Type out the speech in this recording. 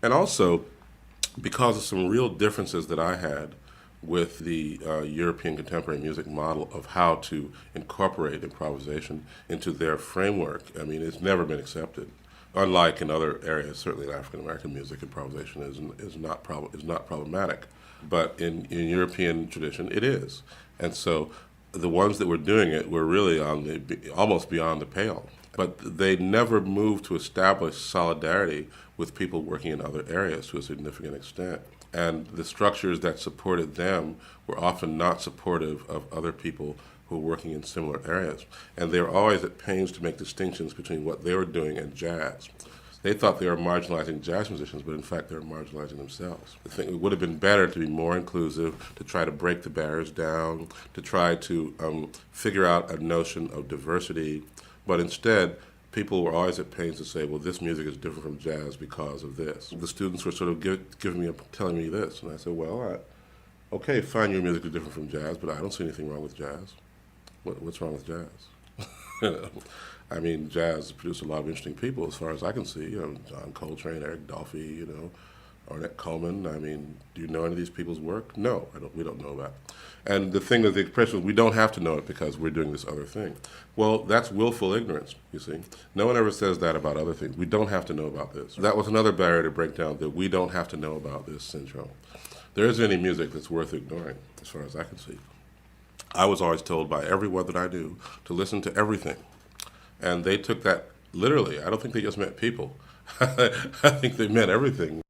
And also, because of some real differences that I had with the European contemporary music model of how to incorporate improvisation into their framework. I mean, it's never been accepted. Unlike in other areas, certainly in African American music, improvisation is not problematic. But in European tradition, it is. And so the ones that were doing it were really almost beyond the pale. But they never moved to establish solidarity with people working in other areas to a significant extent. And the structures that supported them were often not supportive of other people who were working in similar areas. And they were always at pains to make distinctions between what they were doing and jazz. They thought they were marginalizing jazz musicians, but in fact they were marginalizing themselves. I think it would have been better to be more inclusive, to try to break the barriers down, to try to figure out a notion of diversity. But instead, people were always at pains to say, well, this music is different from jazz because of this. The students were sort of telling me this. And I said, well, okay, fine, your music is different from jazz, but I don't see anything wrong with jazz. What's wrong with jazz? You know? I mean, jazz produced a lot of interesting people as far as I can see. You know, John Coltrane, Eric Dolphy, Ornette Coleman. I mean, do you know any of these people's work? No, we don't know about it. And the thing that the expression was, we don't have to know it because we're doing this other thing. Well, that's willful ignorance, you see. No one ever says that about other things. We don't have to know about this. That was another barrier to break down, that we don't have to know about this syndrome. There isn't any music that's worth ignoring, as far as I can see. I was always told by everyone that I knew to listen to everything. And they took that literally. I don't think they just meant people. I think they meant everything.